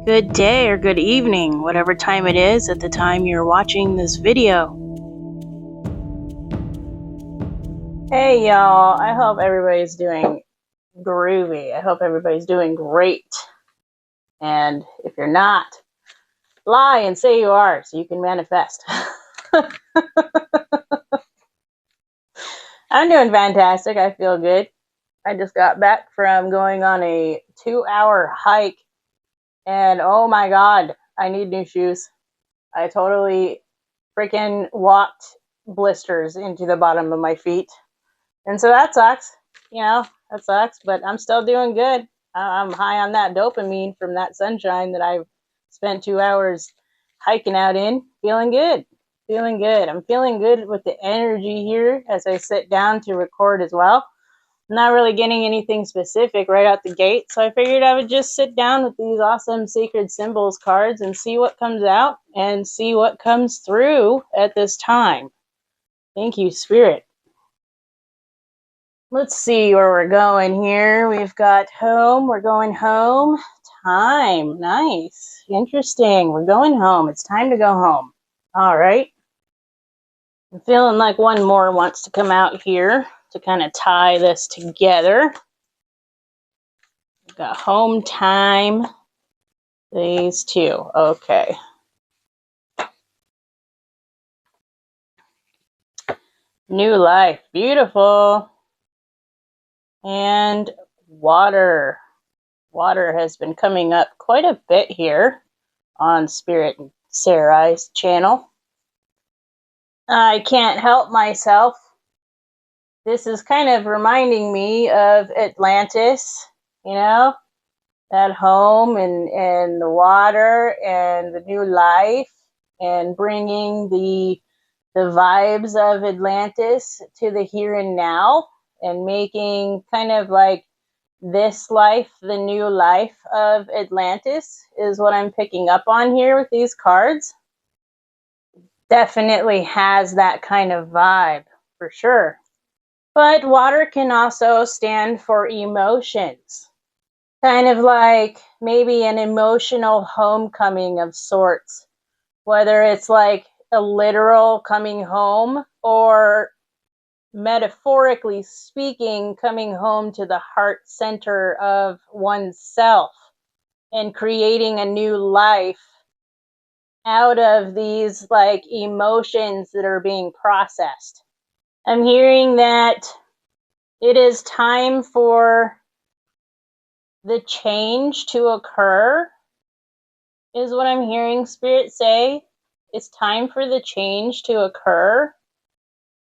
good day or good evening, whatever time it is at the time you're watching this video. Hey y'all, I hope everybody's doing groovy. I hope everybody's doing great. And if you're not, lie and say you are so you can manifest. I'm doing fantastic. I feel good. I just got back from going on a 2-hour hike. And oh my god, I need new shoes. I totally freaking walked blisters into the bottom of my feet. And so that sucks. You know, that sucks, but I'm still doing good. I'm high on that dopamine from that sunshine that I've spent 2 hours hiking out in. Feeling good. Feeling good. I'm feeling good with the energy here as I sit down to record as well. I'm not really getting anything specific right out the gate, so I figured I would just sit down with these awesome sacred symbols cards and see what comes out and see what comes through at this time. Thank you, Spirit. Let's see where we're going here. We've got home. We're going home. Time. Nice. Interesting. We're going home. It's time to go home. All right. I'm feeling like one more wants to come out here to kind of tie this together. We've got home time. These two. Okay. New life. Beautiful. And water. Water has been coming up quite a bit here on Spirit and Sarai's channel. I can't help myself. This is kind of reminding me of Atlantis, you know, that home and the water and the new life and bringing the vibes of Atlantis to the here and now and making kind of like this life the new life of Atlantis is what I'm picking up on here with these cards. Definitely has that kind of vibe for sure. But water can also stand for emotions. Kind of like maybe an emotional homecoming of sorts. Whether it's like a literal coming home or metaphorically speaking, coming home to the heart center of oneself and creating a new life out of these like emotions that are being processed. I'm hearing that it is time for the change to occur, is what I'm hearing Spirit say. It's time for the change to occur.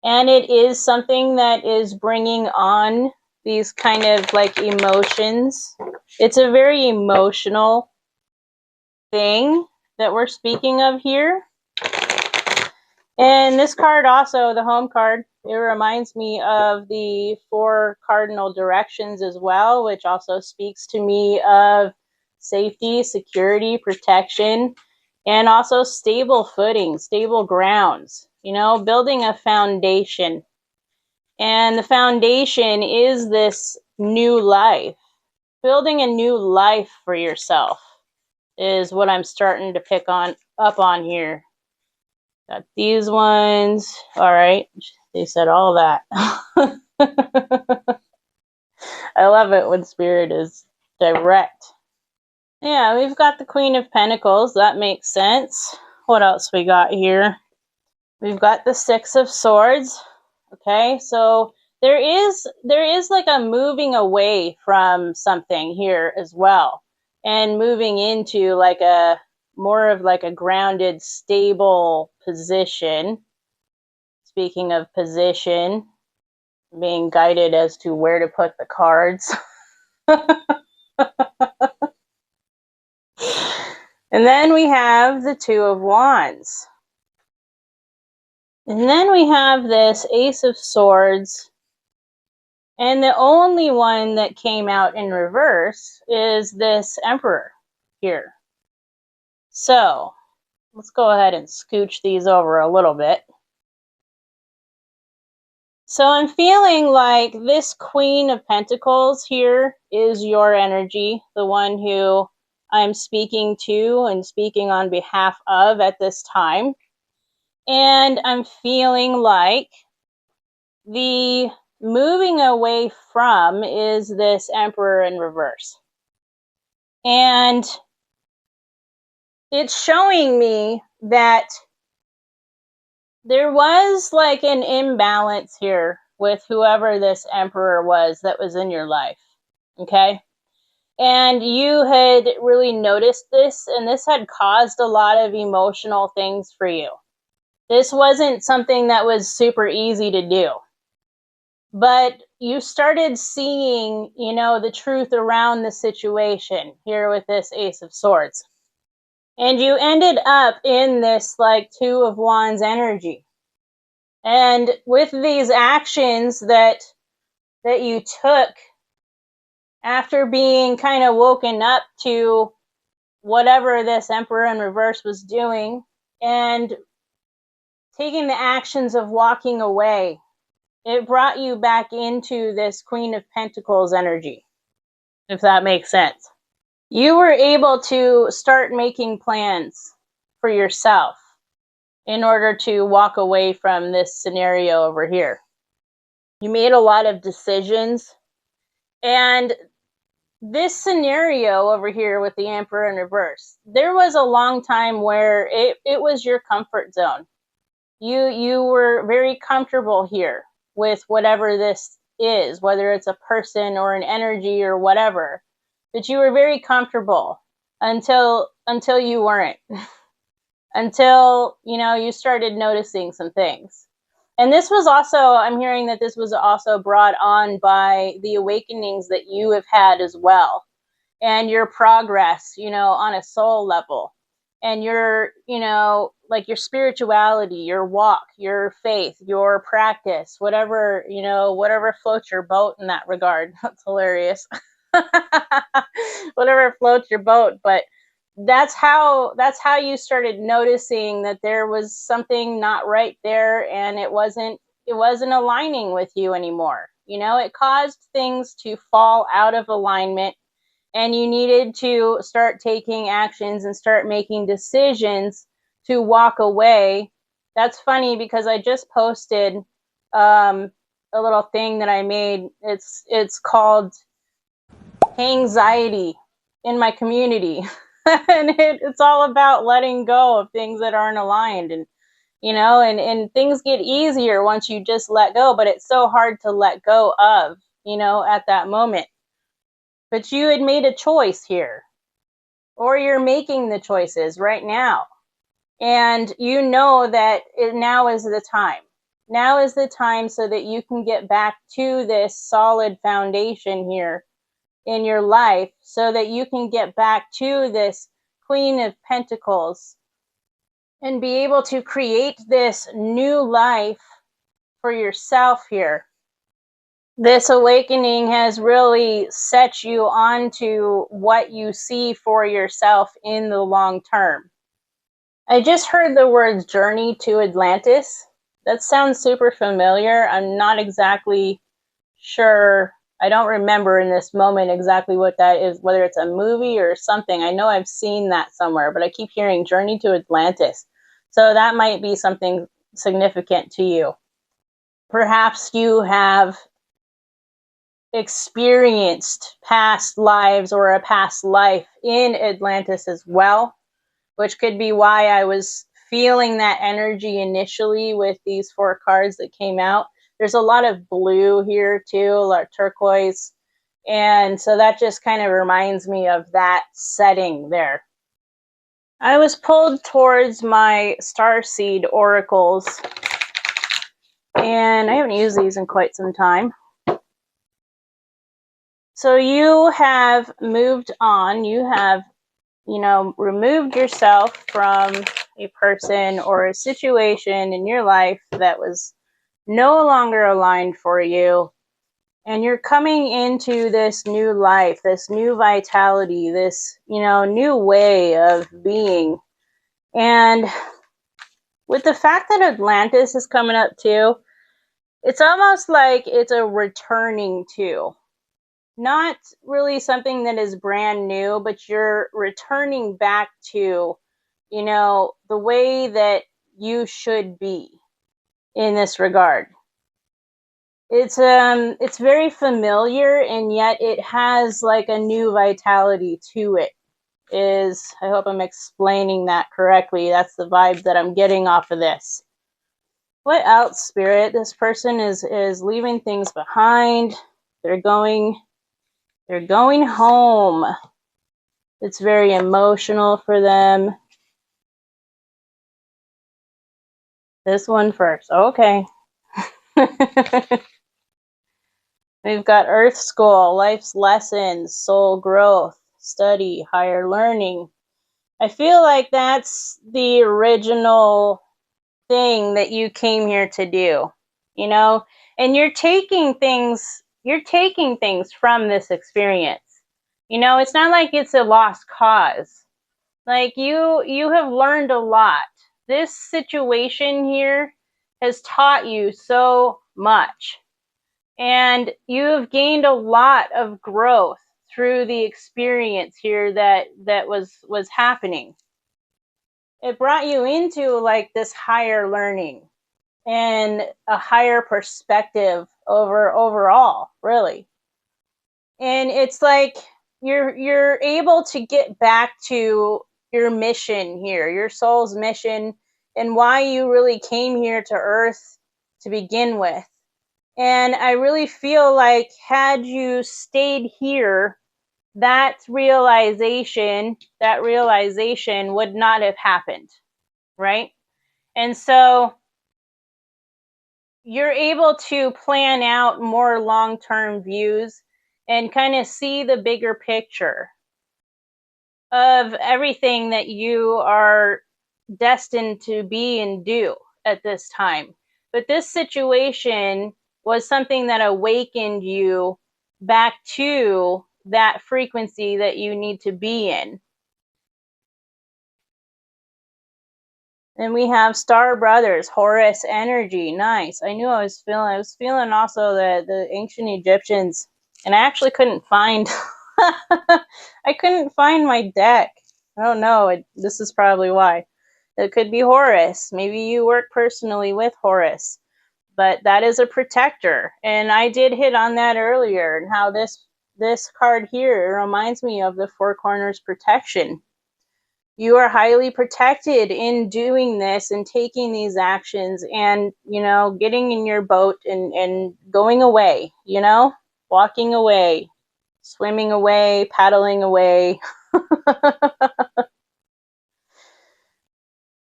And it is something that is bringing on these kind of like emotions. It's a very emotional thing that we're speaking of here. And this card also, the home card, it reminds me of the 4 cardinal directions as well, which also speaks to me of safety, security, protection, and also stable footing, stable grounds, you know, building a foundation. And the foundation is this new life. Building a new life for yourself is what I'm starting to pick up on here. Got these ones. All right. They said all that. I love it when Spirit is direct. Yeah, we've got the Queen of Pentacles. That makes sense. What else we got here? We've got the 6 of Swords. Okay, so there is like a moving away from something here as well. And moving into like a more of like a grounded, stable position. Speaking of position, being guided as to where to put the cards. And then we have the 2 of Wands. And then we have this Ace of Swords. And the only one that came out in reverse is this Emperor here. So let's go ahead and scooch these over a little bit. So I'm feeling like this Queen of Pentacles here is your energy, the one who I'm speaking to and speaking on behalf of at this time. And I'm feeling like the moving away from is this Emperor in reverse. And it's showing me that there was like an imbalance here with whoever this Emperor was that was in your life. Okay? And you had really noticed this, and this had caused a lot of emotional things for you. This wasn't something that was super easy to do. But you started seeing, you know, the truth around the situation here with this Ace of Swords. And you ended up in this like Two of Wands energy. And with these actions that you took after being kind of woken up to whatever this Emperor in reverse was doing and taking the actions of walking away, it brought you back into this Queen of Pentacles energy, if that makes sense. You were able to start making plans for yourself in order to walk away from this scenario over here. You made a lot of decisions, and this scenario over here with the Emperor in reverse, there was a long time where it was your comfort zone. You were very comfortable here with whatever this is, whether it's a person or an energy or whatever, that you were very comfortable until you weren't. Until, you know, you started noticing some things. And this was also, I'm hearing that this was also brought on by the awakenings that you have had as well, and your progress, you know, on a soul level, and your, you know, like your spirituality, your walk, your faith, your practice, whatever, you know, whatever floats your boat in that regard. That's hilarious. Whatever floats your boat. But that's how you started noticing that there was something not right there, and it wasn't aligning with you anymore. You know, it caused things to fall out of alignment, and you needed to start taking actions and start making decisions to walk away. That's funny because I just posted a little thing that I made. It's called Anxiety in my community. And it's all about letting go of things that aren't aligned, and you know, and things get easier once you just let go, but it's so hard to let go of, you know, at that moment. But you had made a choice here, or you're making the choices right now, and you know that now is the time. Now is the time so that you can get back to this solid foundation here in your life, so that you can get back to this Queen of Pentacles and be able to create this new life for yourself here. This awakening has really set you onto what you see for yourself in the long term. I just heard the words journey to Atlantis. That sounds super familiar. I'm not exactly sure. I don't remember in this moment exactly what that is, whether it's a movie or something. I know I've seen that somewhere, but I keep hearing Journey to Atlantis. So that might be something significant to you. Perhaps you have experienced past lives or a past life in Atlantis as well, which could be why I was feeling that energy initially with these 4 cards that came out. There's a lot of blue here too, a lot of turquoise. And so that just kind of reminds me of that setting there. I was pulled towards my starseed oracles, and I haven't used these in quite some time. So you have moved on. You have, you know, removed yourself from a person or a situation in your life that was no longer aligned for you. And you're coming into this new life, this new vitality, this, you know, new way of being. And with the fact that Atlantis is coming up too, it's almost like it's a returning to. not really something that is brand new, but you're returning back to, you know, the way that you should be in this regard. It's very familiar, and yet it has like a new vitality to it. I hope I'm explaining that correctly. That's the vibe that I'm getting off of this. What else, Spirit? This person is leaving things behind. They're going home. It's very emotional for them. This one first. Okay. We've got Earth School, life's lessons, soul growth, study, higher learning. I feel like that's the original thing that you came here to do, you know, and you're taking things from this experience. You know, it's not like it's a lost cause. Like you have learned a lot. This situation here has taught you so much. And you've gained a lot of growth through the experience here that was happening. It brought you into like this higher learning and a higher perspective overall, really. And it's like you're able to get back to your mission here, your soul's mission, and why you really came here to Earth to begin with. And I really feel like had you stayed here, that realization would not have happened, right? And so you're able to plan out more long-term views and kind of see the bigger picture of everything that you are destined to be and do at this time. But this situation was something that awakened you back to that frequency that you need to be in. And we have Star Brothers, Horus energy. Nice. I was feeling also the ancient Egyptians, and I actually couldn't find I couldn't find my deck. I don't know. This is probably why. It could be Horus. Maybe you work personally with Horus. But that is a protector. And I did hit on that earlier, and how this card here reminds me of the Four Corners protection. You are highly protected in doing this and taking these actions and, you know, getting in your boat and going away, you know, walking away, swimming away, paddling away.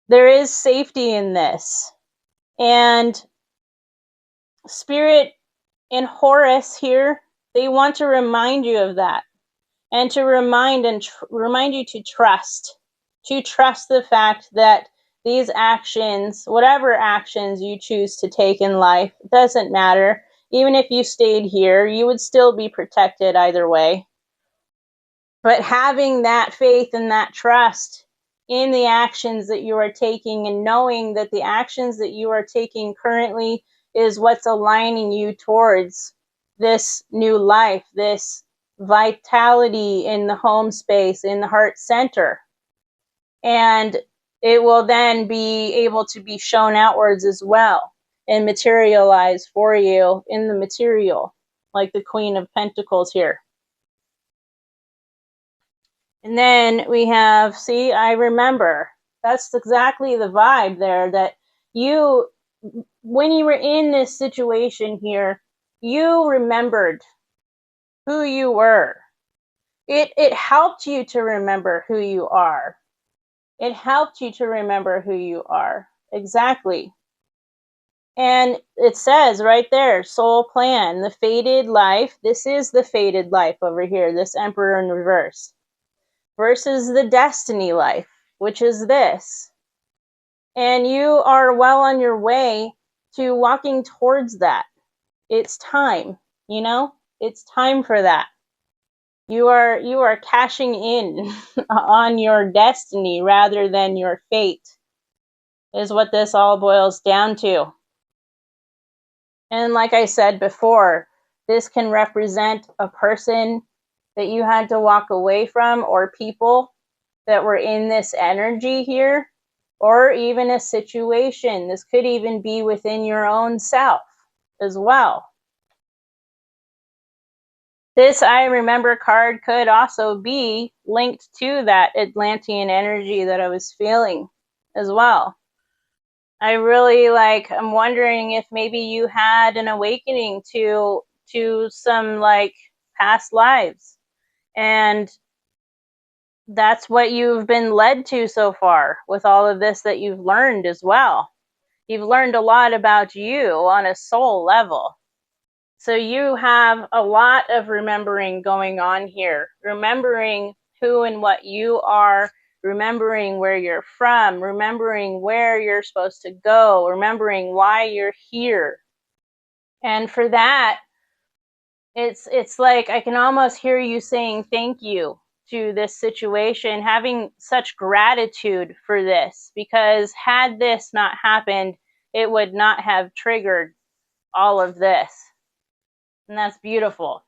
There is safety in this. And Spirit and Horus here, they want to remind you of that, and to remind you to trust the fact that these actions, whatever actions you choose to take in life, doesn't matter. Even if you stayed here, you would still be protected either way. But having that faith and that trust in the actions that you are taking, and knowing that the actions that you are taking currently is what's aligning you towards this new life, this vitality in the home space, in the heart center. And it will then be able to be shown outwards as well and materialize for you in the material, like the Queen of Pentacles here. And then we have, see, I remember. That's exactly the vibe there, that you, when you were in this situation here, you remembered who you were. It helped you to remember who you are. It helped you to remember who you are. Exactly. And it says right there, soul plan, the fated life. This is the fated life over here, this Emperor in reverse. Versus the destiny life, which is this. And you are well on your way to walking towards that. It's time, you know? It's time for that. You are cashing in on your destiny rather than your fate, is what this all boils down to. And like I said before, This can represent a person that you had to walk away from, or people that were in this energy here, or even a situation. This could even be within your own self as well. This I remember card could also be linked to that Atlantean energy that I was feeling as well. I really I'm wondering if maybe you had an awakening to some like past lives, and that's what you've been led to so far with all of this that you've learned as well. You've learned a lot about you on a soul level. So you have a lot of remembering going on here, remembering who and what you are, remembering where you're from, remembering where you're supposed to go, remembering why you're here. And for that, it's like I can almost hear you saying thank you to this situation, having such gratitude for this, because had this not happened, it would not have triggered all of this. And that's beautiful.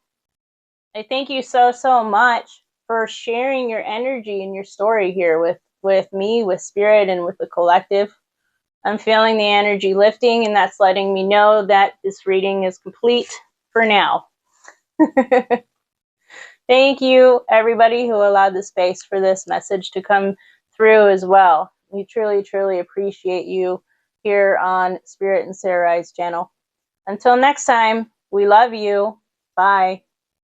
I thank you so much for sharing your energy and your story here with me, with spirit, and with the collective. I'm feeling the energy lifting, and that's letting me know that this reading is complete for now. Thank you, everybody who allowed the space for this message to come through as well. We truly appreciate you here on Spirit and Sarai's channel. Until next time, we love you. Bye.